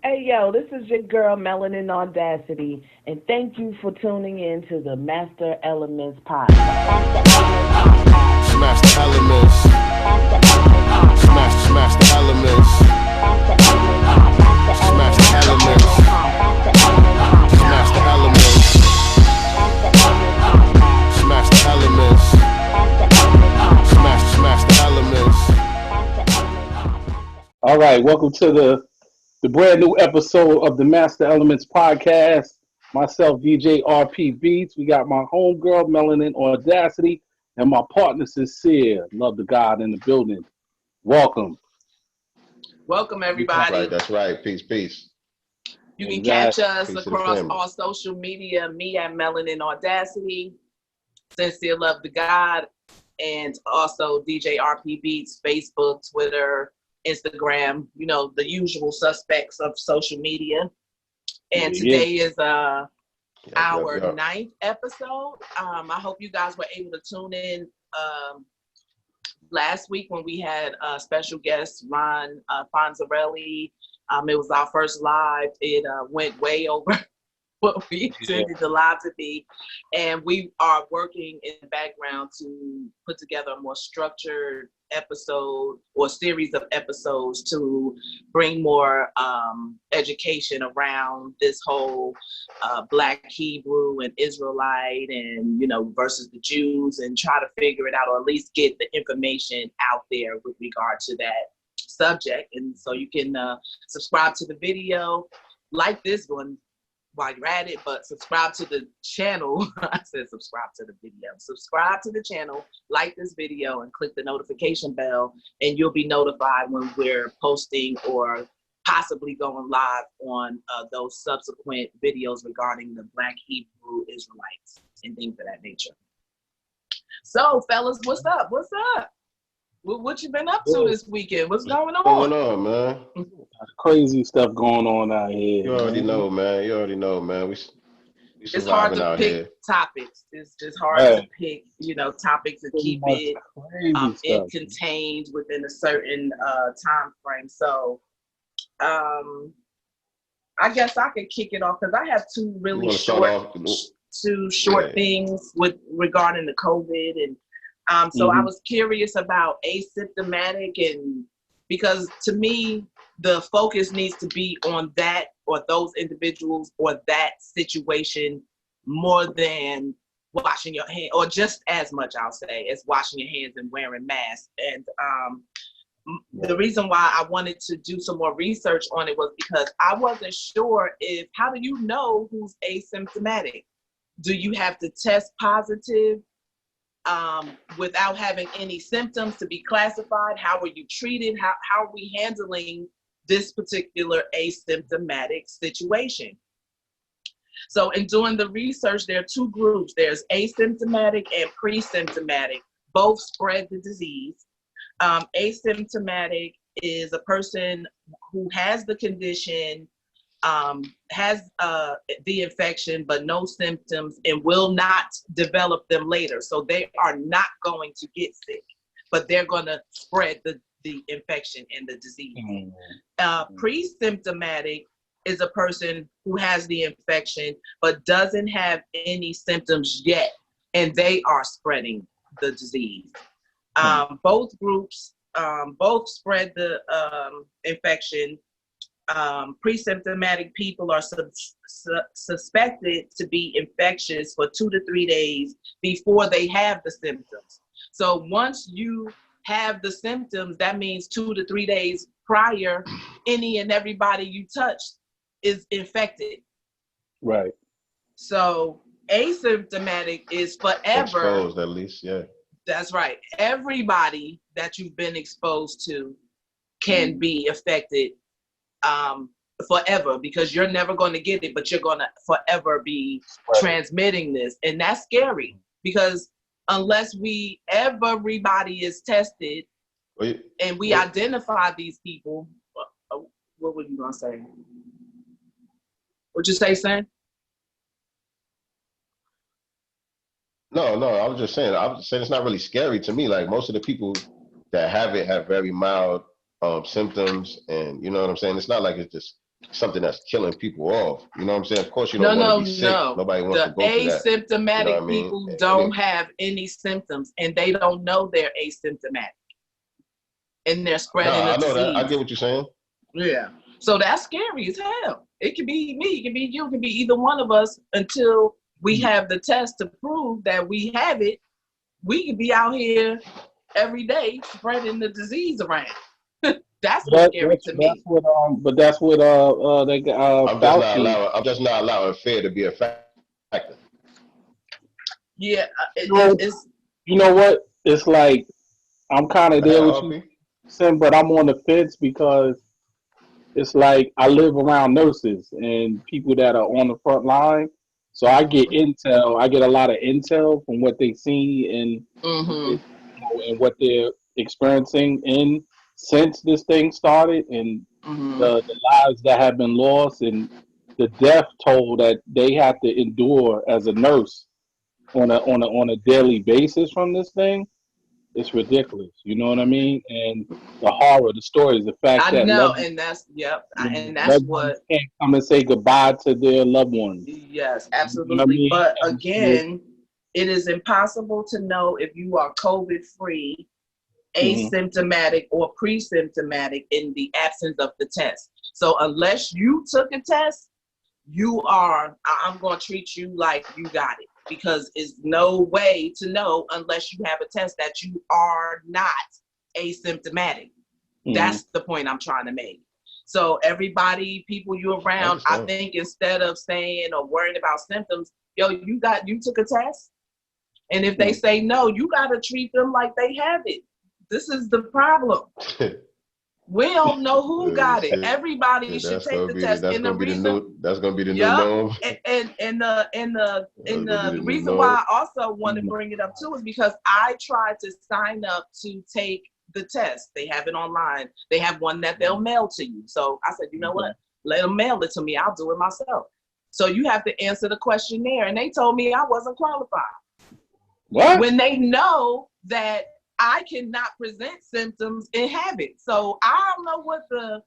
Hey, yo, this is your girl, Melanin Audacity, and thank you for tuning in to the Master Elements Podcast. Smash the elements. Smash the elements. Smash the elements. Smash the elements. Smash the elements. Smash the elements. All right, welcome to the brand new episode of the Master Elements Podcast. Myself, DJ RP Beats. We got my homegirl, Melanin Audacity, and my partner, Sincere. Love the God in the building. Welcome. Welcome, That's everybody. right. That's right. Peace, peace. You can catch us Peace to the across family. all social media. Me at Melanin Audacity, Sincere Love the God, and also DJ RP Beats, Facebook, Twitter, Instagram. You know, the usual suspects of social media. And today is our Yup. ninth episode. I hope you guys were able to tune in last week when we had special guest Ron Fonzarelli. It was our first live. It went way over what we intended the live to be. And we are working in the background to put together a more structured episode or series of episodes to bring more education around this whole Black Hebrew and Israelite and, you know, versus the Jews, and try to figure it out, or at least get the information out there with regard to that subject. And so you can subscribe to the video, like this one while you're at it, but subscribe to the channel. I said subscribe to the video. Subscribe to the channel, like this video, and click the notification bell, and you'll be notified when we're posting or possibly going live on those subsequent videos regarding the Black Hebrew Israelites and things of that nature. So, fellas, what's up? What's up? What you been up to this weekend? What's going What's going on? on, man? Crazy stuff going on out here. You already know, man. We It's hard surviving to out pick here. topics. It's just hard to pick, you know, topics and keep it contained within a certain time frame. So, I guess I could kick it off because I have two really short things with regarding the COVID, and so I was curious about asymptomatic, and because to me the focus needs to be on that or those individuals or that situation more than washing your hands, or just as much, I'll say, as washing your hands and wearing masks. And the reason why I wanted to do some more research on it was because I wasn't sure how do you know who's asymptomatic? Do you have to test positive without having any symptoms to be classified? How are you treated? How are we handling this particular asymptomatic situation? So in doing the research, there are two groups. There's asymptomatic and presymptomatic. Both spread the disease. Asymptomatic is a person who has the condition, has the infection, but no symptoms, and will not develop them later. So they are not going to get sick, but they're going to spread the infection and the disease. Presymptomatic is a person who has the infection, but doesn't have any symptoms yet, and they are spreading the disease. Both groups, both spread the infection. Presymptomatic people are suspected to be infectious for 2 to 3 days before they have the symptoms. So once you have the symptoms, that means 2 to 3 days prior, any and everybody you touched is infected. Right. So asymptomatic is forever. Exposed, at least, yeah. That's right. Everybody that you've been exposed to can be affected forever, because you're never going to get it, but you're going to forever be transmitting this. And that's scary, because unless everybody is tested and we identify these people, what were you going to say? What'd you say, son? No, I was just saying it's not really scary to me. Like, most of the people that have it have very mild symptoms, and you know what I'm saying? It's not like it's just something that's killing people off. You know what I'm saying? Of course, you don't want to be sick. Nobody wants to The go through that. asymptomatic You know what I mean? people don't have any symptoms, and they don't know they're asymptomatic, and they're spreading the I know disease. that. I get what you're saying. Yeah. So that's scary as hell. It could be me, it could be you, it could be either one of us until we have the test to prove that we have it. We could be out here every day spreading the disease around. That's what's scary to me. That's what they Fauci. I'm just not allowing fear to be a factor. Yeah, it's. You know what? It's like I'm kind of there with you, Sim, but I'm on the fence because it's like I live around nurses and people that are on the front line, so I get intel. I get a lot of intel from what they see and what they're experiencing since this thing started, and the lives that have been lost and the death toll that they have to endure as a nurse on a daily basis from this thing. It's ridiculous. You know what I mean? And the horror, the stories, the fact that and that's what can't come and say goodbye to their loved ones. Yes, absolutely. You know what I mean? But again, it is impossible to know if you are COVID-free, asymptomatic, or presymptomatic in the absence of the test. So unless you took a test, I'm going to treat you like you got it, because it's no way to know unless you have a test that you are not asymptomatic. That's the point I'm trying to make. So everybody, people you're around, I think instead of saying or worrying about symptoms, you took a test? And if they say no, you got to treat them like they have it. This is the problem. We don't know who got it. Everybody should take the test. That's going to be the new norm. And the reason why I also want to bring it up too is because I tried to sign up to take the test. They have it online. They have one that they'll mail to you. So I said, you know what? Let them mail it to me. I'll do it myself. So you have to answer the questionnaire. And they told me I wasn't qualified. What? When they know that I cannot present symptoms and have it. So I don't know what the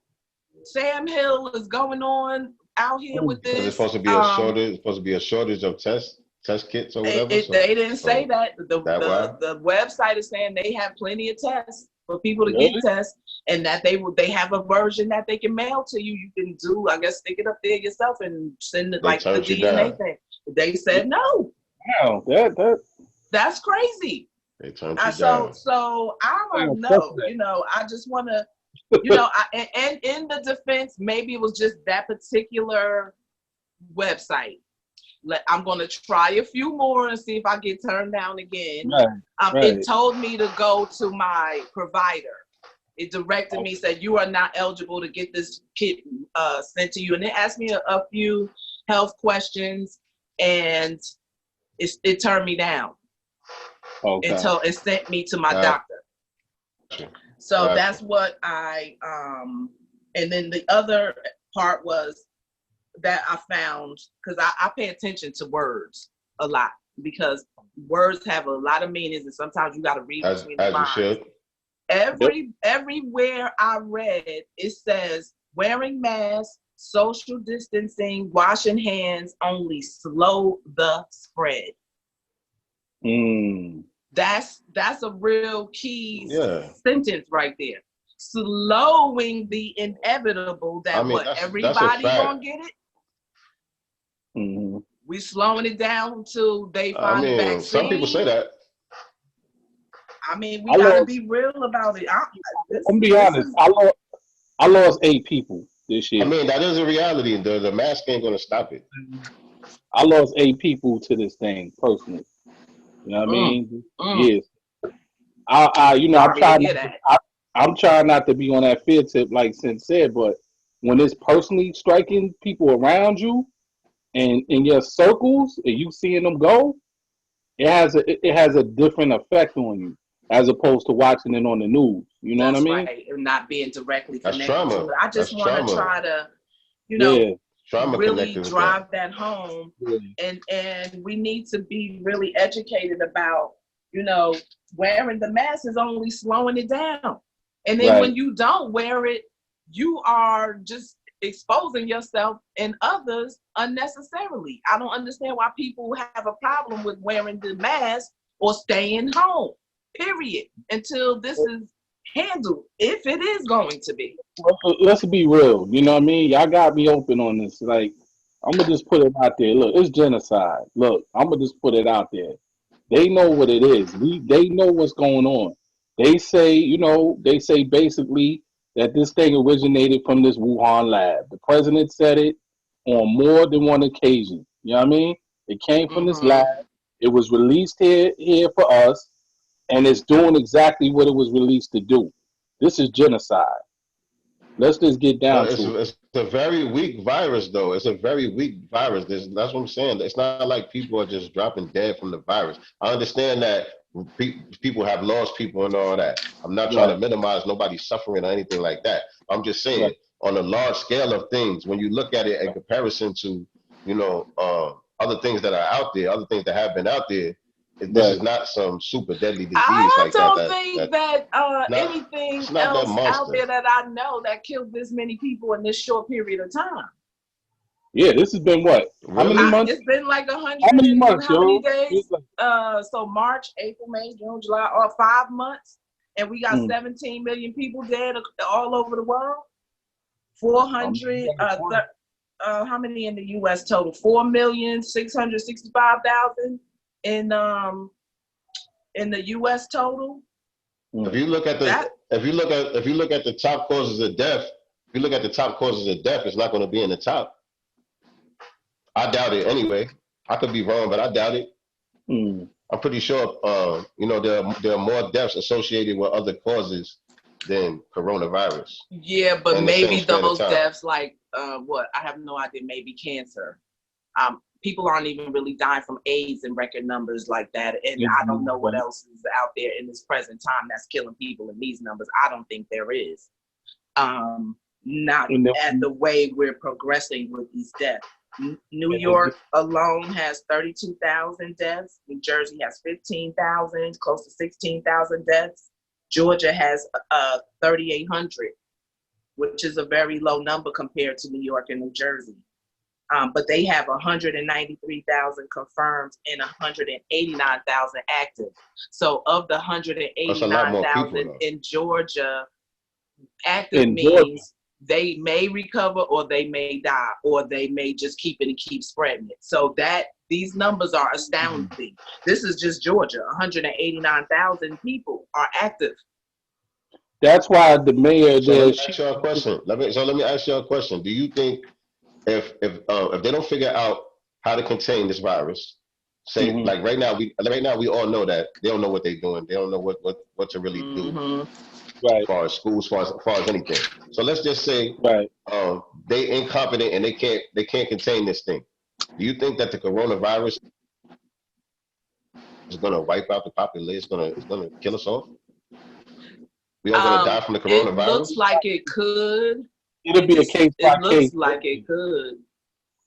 Sam Hill is going on out here with this. It's supposed to be a shortage. It's supposed to be a shortage of test kits or whatever. They didn't say that. The website is saying they have plenty of tests for people to get tests, and that they have a version that they can mail to you. You can do, I guess, stick it up there yourself and send it like the DNA thing. They said no. Wow, that's crazy. They turned you down. So I don't know. I just want to, and in the defense, maybe it was just that particular website. I'm going to try a few more and see if I get turned down again. Right. It told me to go to my provider. It directed me, said you are not eligible to get this kit sent to you. And it asked me a few health questions, and it turned me down. Okay. Until it sent me to my doctor. So that's what I and then the other part was that I found, because I pay attention to words a lot, because words have a lot of meanings, and sometimes you got to read between the lines. Everywhere I read, it says wearing masks, social distancing, washing hands only slow the spread. That's a real key sentence right there. Slowing the inevitable that everybody gonna get it. We slowing it down until they find a vaccine. Some people say that. I mean, we gotta be real about it. I'm be honest. I lost 8 people this year. I mean, that is a reality. The mask ain't gonna stop it. I lost 8 people to this thing personally. You know what I mean? Yes. I'm trying not to be on that fear tip like Sin said, but when it's personally striking people around you and in your circles and you seeing them go, it has a different effect on you as opposed to watching it on the news. You know what I mean? Right. And not being directly connected to it. I just want to try to, really drive that home. And we need to be really educated about, wearing the mask is only slowing it down. And then when you don't wear it, you are just exposing yourself and others unnecessarily. I don't understand why people have a problem with wearing the mask or staying home, period, until this is handled, if it is going to be. Let's be real. You know what I mean? Y'all got me open on this. Like, I'm gonna just put it out there. Look, it's genocide. Look, I'm gonna just put it out there. They know what it is. They know what's going on. They say, they say basically that this thing originated from this Wuhan lab. The president said it on more than one occasion. You know what I mean? It came from this lab. It was released here for us, and it's doing exactly what it was released to do. This is genocide. Let's just get down to it. It's a very weak virus, though. It's a very weak virus. That's what I'm saying. It's not like people are just dropping dead from the virus. I understand that people have lost people and all that. I'm not trying to minimize nobody's suffering or anything like that. I'm just saying on a large scale of things, when you look at it in comparison to, other things that are out there, other things that have been out there, this is not some super deadly disease I don't think that anything else out there that I know that killed this many people in this short period of time. Yeah, this has been what? Really? How many months? It's been like 100. How many months, how many days? So March, April, May, June, July, or 5 months, and we got 17 million people dead all over the world. 400. How many in the U.S. total? 4,665,000 in the U.S. total. If you look at the top causes of death, it's not going to be in the top. I doubt it anyway. I could be wrong, but I doubt it. I'm pretty sure there are more deaths associated with other causes than coronavirus. Yeah, but maybe those deaths, like what? I have no idea. Maybe cancer. People aren't even really dying from AIDS in record numbers like that. And I don't know what else is out there in this present time that's killing people in these numbers. I don't think there is. Not at the way we're progressing with these deaths. New York alone has 32,000 deaths. New Jersey has 15,000, close to 16,000 deaths. Georgia has 3,800, which is a very low number compared to New York and New Jersey. But they have 193,000 confirmed and 189,000 active. So of the 189,000 in Georgia, active means they may recover or they may die or they may just keep it and keep spreading it. So these numbers are astounding. This is just Georgia. 189,000 people are active. That's why the mayor there. Let me ask you a question. Let me ask you a question. Do you think if they don't figure out how to contain this virus, say like right now we all know that they don't know what they're doing. They don't know what to really do. Right. As far as schools, as far as anything. So let's just say they incompetent and they can't contain this thing. Do you think that the coronavirus is gonna wipe out the population? It's gonna kill us all? We all gonna die from the coronavirus? It looks like it could. It'll be a case by case. It looks like it could.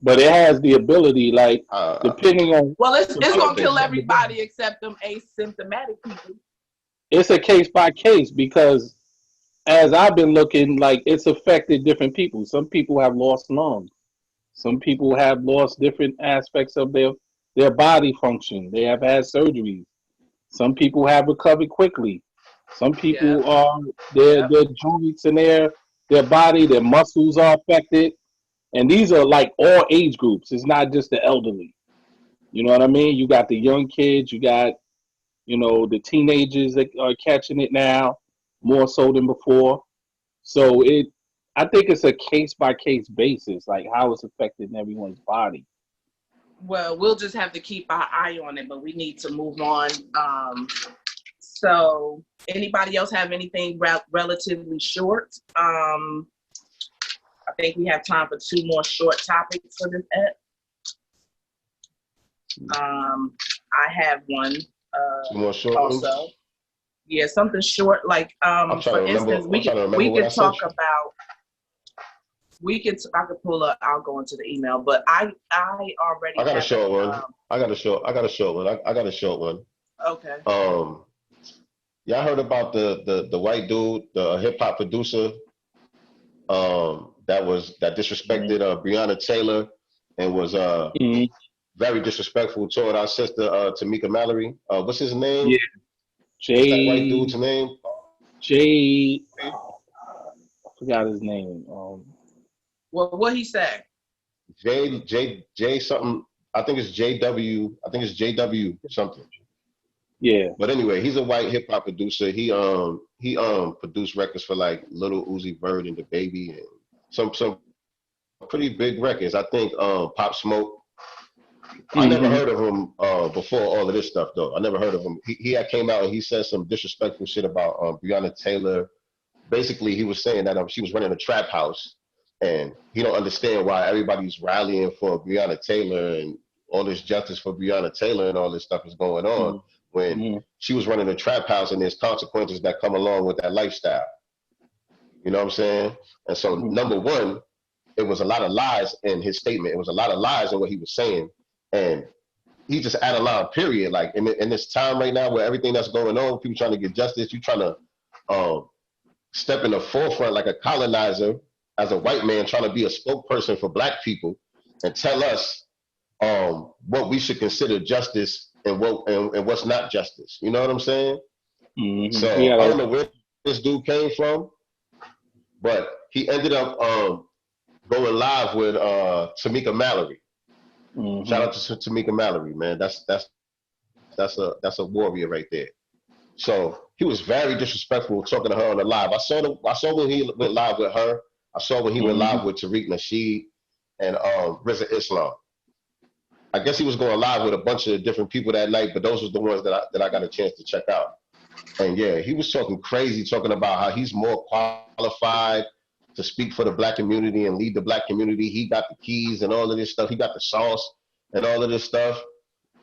But it has the ability, like, depending on... Well, it's gonna kill everybody except them asymptomatic people. It's a case by case because as I've been looking, like, it's affected different people. Some people have lost lungs. Some people have lost different aspects of their body function. They have had surgeries. Some people have recovered quickly. Some people are their joints and their body, their muscles are affected. And these are like all age groups. It's not just the elderly. You know what I mean? You got the young kids, you got the teenagers that are catching it now more so than before. So I think it's a case by case basis, like how it's affecting everyone's body. Well, we'll just have to keep our eye on it, but we need to move on. So anybody else have anything relatively short? I think we have time for 2 more short topics for this ep. I have one. 2 more short also. Ones? Yeah, something short, like for instance, we could talk about. I could pull up. I'll go into the email, but I already. I got a short one. I got a short one. Okay. Y'all heard about the white dude, the hip hop producer, that disrespected Breonna Taylor and was very disrespectful toward our sister Tamika Mallory. What's his name? Yeah, What's that white J dude's name? J. I forgot his name. Well, what he said? J something. I think it's JW. I think it's JW something. Yeah. But anyway, he's a white hip hop producer. He produced records for like Little Uzi Vert and the Baby and some pretty big records. I think Pop Smoke. I never heard of him before all of this stuff though. I never heard of him. He had came out and he said some disrespectful shit about Breonna Taylor. Basically, he was saying that she was running a trap house, and he don't understand why everybody's rallying for Breonna Taylor and all this justice for Breonna Taylor and all this stuff is going on when she was running a trap house and there's consequences that come along with that lifestyle. You know what I'm saying? And so, number one, it was a lot of lies in his statement. It was a lot of lies in what he was saying. And he just added a line, period. Like in this time right now where everything that's going on, people trying to get justice, you trying to step in the forefront like a colonizer as a white man trying to be a spokesperson for black people and tell us what we should consider justice and what's not justice. You know what I'm saying? So I don't know where this dude came from, but he ended up going live with Tamika Mallory. Shout out to Tamika Mallory, man. That's a warrior right there. So he was very disrespectful talking to her on the live. I saw when he went live with her. I saw when he went live with Tariq Nasheed and Rizza Islam. I guess he was going live with a bunch of different people that night, but those were the ones that I got a chance to check out. And yeah, he was talking crazy, talking about how he's more qualified to speak for the black community and lead the black community. He got the keys and all of this stuff. He got the sauce and all of this stuff.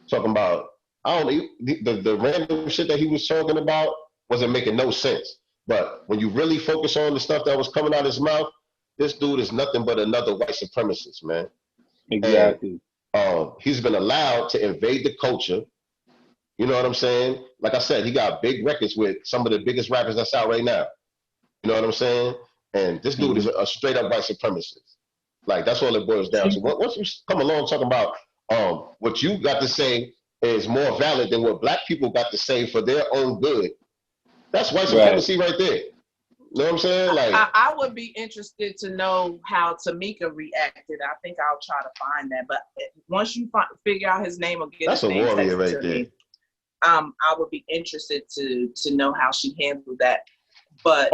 Talking about, I don't know, the random shit that he was talking about wasn't making no sense. But when you really focus on the stuff that was coming out of his mouth, this dude is nothing but another white supremacist, man. Exactly. And he's been allowed to invade the culture. You know what I'm saying? Like I said, he got big records with some of the biggest rappers that's out right now. You know what I'm saying? And this dude is a straight up white supremacist. Like, that's all it boils down to. Once you come along talking about what you got to say is more valid than what black people got to say for their own good, that's white supremacy right there. You know what I'm saying? Like, I would be interested to know how Tamika reacted. I think I'll try to find that. But once you figure out his name or get that's his name a warrior right to there. me, I would be interested to know how she handled that. But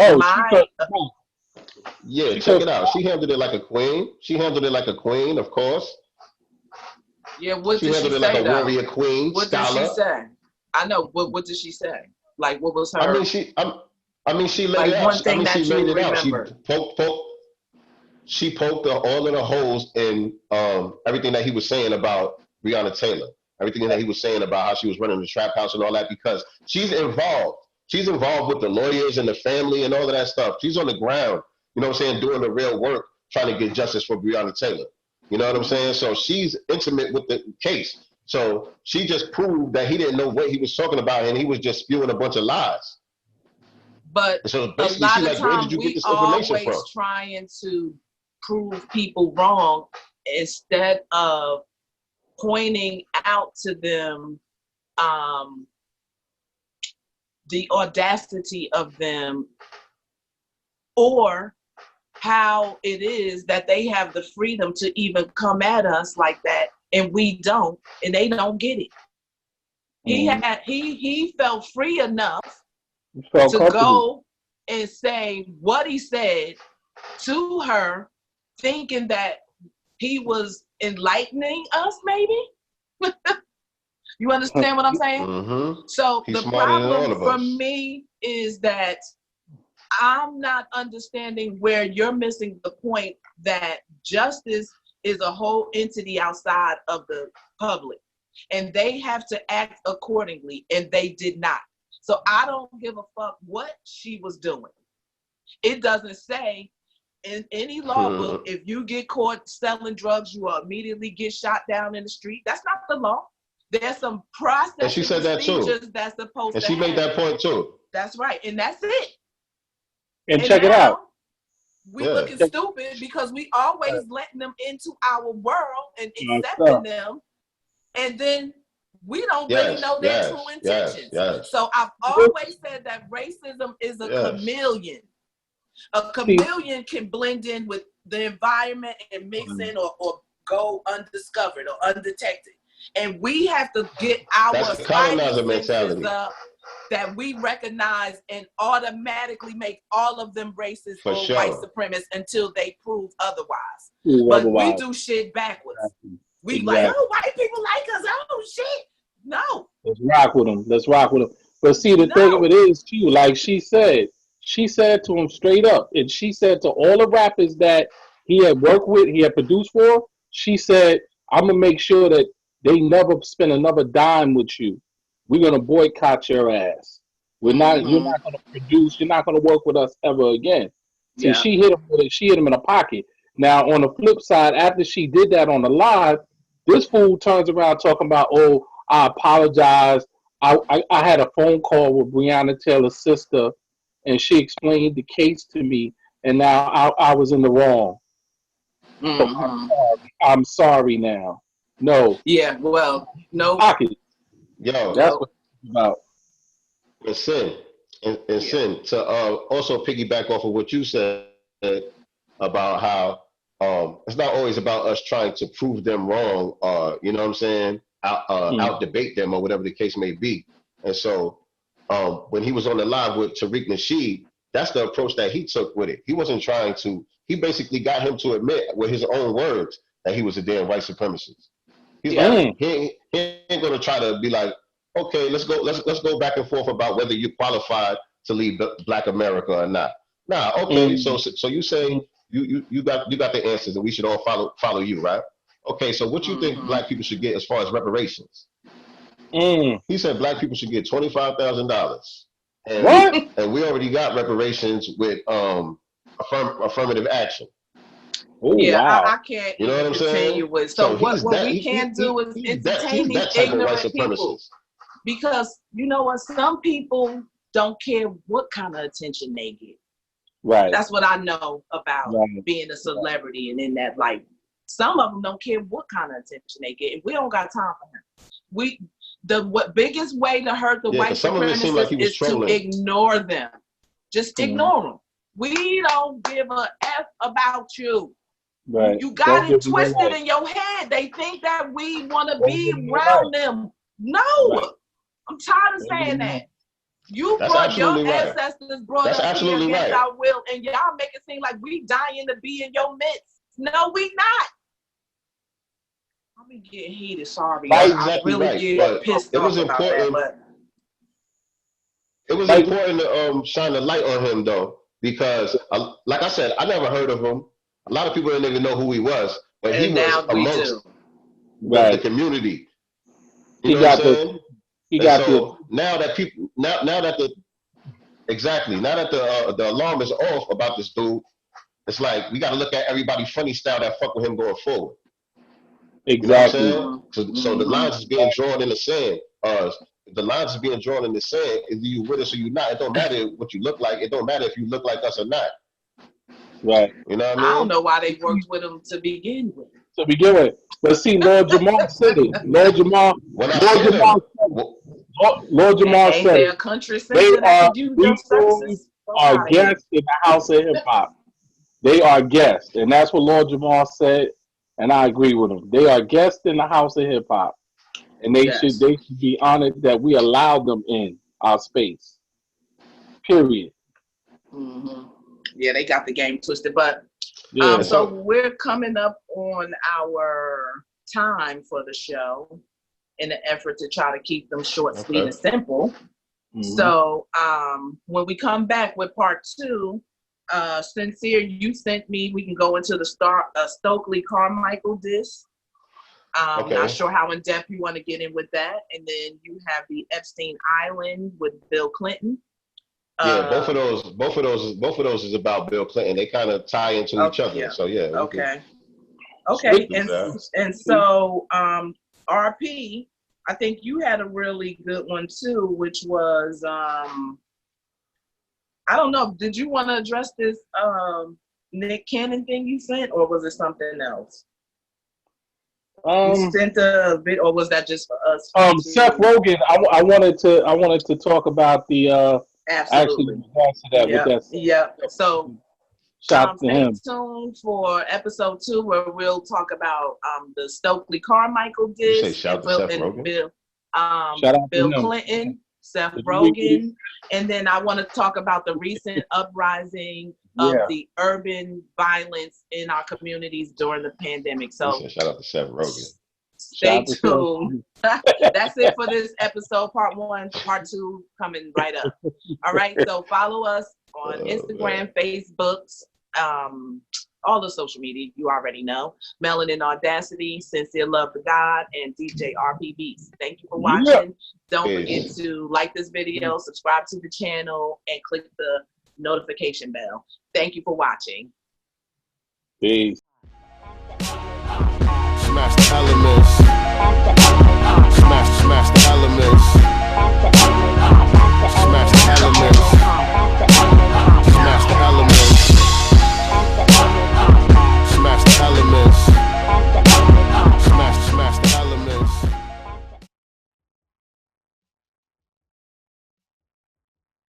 yeah, check it out. She handled it like a queen. She handled it like a queen, of course. Yeah, what she did handled she it say, like a though? warrior queen. What scholar. did she say? I know. What did she say? Like, what was her? I mean, she laid it out. One thing that you remember. She poked all of the holes in everything that he was saying about Breonna Taylor. Everything that he was saying about how she was running the trap house and all that, because she's involved. She's involved with the lawyers and the family and all of that stuff. She's on the ground, you know what I'm saying, doing the real work, trying to get justice for Breonna Taylor. You know what I'm saying? So she's intimate with the case. So she just proved that he didn't know what he was talking about and he was just spewing a bunch of lies. But so a lot of where did times you get we this information always from? trying to prove people wrong instead of pointing out to them the audacity of them, or how it is that they have the freedom to even come at us like that and we don't, and they don't get it. He felt free enough to go and say what he said to her, thinking that he was enlightening us, maybe. You understand what I'm saying? Mm-hmm. So He's the problem for us. me is that I'm not understanding where you're missing the point that justice is a whole entity outside of the public, and they have to act accordingly, and they did not. So I don't give a fuck what she was doing. It doesn't say in any law book, if you get caught selling drugs, you will immediately get shot down in the street. That's not the law. There's some process and she said that too. That's supposed and to she happen. made that point too. That's right, and that's it. And check it out. we looking stupid because we always letting them into our world and accepting them, and then we don't really know their true intentions. So I've always said that racism is a chameleon. A chameleon can blend in with the environment and mix in or go undiscovered or undetected. And we have to get our spidey senses up that we recognize and automatically make all of them racist or white supremacists until they prove otherwise. But we do shit backwards. We like, oh, white people like us. Oh, shit. No. Let's rock with them. But see, the thing of it is, too, like she said to him straight up, and she said to all the rappers that he had worked with, he had produced for, she said, I'm going to make sure that they never spend another dime with you. We're going to boycott your ass. You're not going to produce, you're not going to work with us ever again. See, she hit him in the pocket. Now, on the flip side, after she did that on the live, this fool turns around talking about, oh, I apologize. I had a phone call with Breonna Taylor's sister, and she explained the case to me, and now I was in the wrong. So I'm sorry now. No. Yeah, well, no. Pocket. Yo, that's what it's about. And sin to also piggyback off of what you said about how it's not always about us trying to prove them wrong or you know what I'm saying, out debate them or whatever the case may be. And so when he was on the live with Tariq Nasheed, that's the approach that he took with it. He wasn't trying to. He basically got him to admit with his own words that he was a damn white supremacist. He's like, he ain't gonna try to be like, okay, let's go back and forth about whether you qualified to lead Black America or not. Nah, okay, so you say you got the answers and we should all follow you, right? Okay, so what you think Black people should get as far as reparations? He said Black people should get $25,000. And we already got reparations with affirmative action. Oh, wow. I can't. You know what I'm saying? So what we can't do is entertain these ignorant people. Because you know what? Some people don't care what kind of attention they get. Right. That's what I know about being a celebrity and in that life. Some of them don't care what kind of attention they get. We don't got time for him. The biggest way to hurt the white supremacists is to ignore them. Just ignore them. We don't give a F about you. Right. You got it twisted in your head. They think that we want to be around them. No. I'm tired of saying that. You brought your ancestors brought us here against our will, and y'all make it seem like we dying to be in your midst. No, we not. I'm getting heated. Sorry, I really get pissed off about that. But it was important to shine a light on him though, because like I said, I never heard of him. A lot of people didn't even know who he was, but he was amongst the community. You know what I'm saying? Now that the alarm is off about this dude, it's like we got to look at everybody funny style that fuck with him going forward. Exactly. You know what I'm saying? So the lines is being drawn in the sand. The lines is being drawn in the sand. Either you with us or you not. It don't matter what you look like. It don't matter if you look like us or not. Right. You know what I mean? I don't know why they worked with him to begin with. But see, Lord Jamal said it. Lord Jamal said it. They are guests in the house of hip hop. They are guests, and that's what Lord Jamal said, and I agree with him. They are guests in the house of hip hop, and they should be honored that we allowed them in our space. Period. Yeah, they got the game twisted, but so we're coming up on our time for the show in an effort to try to keep them short, sweet, and simple. So when we come back with part 2, Sincere, you sent me, we can go into the Stokely Carmichael disc. Not sure how in depth you want to get in with that. And then you have the Epstein Island with Bill Clinton. Yeah, both of those is about Bill Clinton. They kind of tie into each other. So yeah. Okay. And so RP, I think you had a really good one too, which was I don't know. Did you want to address this Nick Cannon thing you sent, or was it something else? You Um, sent a bit, or was that just for us? Seth Rogen. I wanted to talk about the actually Absolutely. regards to that with Yep. that. Yep. So Shout out to stay him. tuned for episode 2, where we'll talk about the Stokely Carmichael You say disc shout to Seth Rogen? Shout out to Bill him. Clinton, Seth Did you read Rogen, and then I want to talk about the recent uprising of Yeah. the urban violence in our communities during the pandemic. You So said shout out to Seth Rogen. stay Shout out to Seth tuned. Rogen. That's it for this episode, part 1. Part 2 coming right up. All right, so follow us on Instagram, Facebooks, all the social media you already know. Melanin Audacity, Sincere Love to God, and DJ RP Beats. Thank you for watching. Yeah. Don't forget to like this video, subscribe to the channel, and click the notification bell. Thank you for watching. Peace.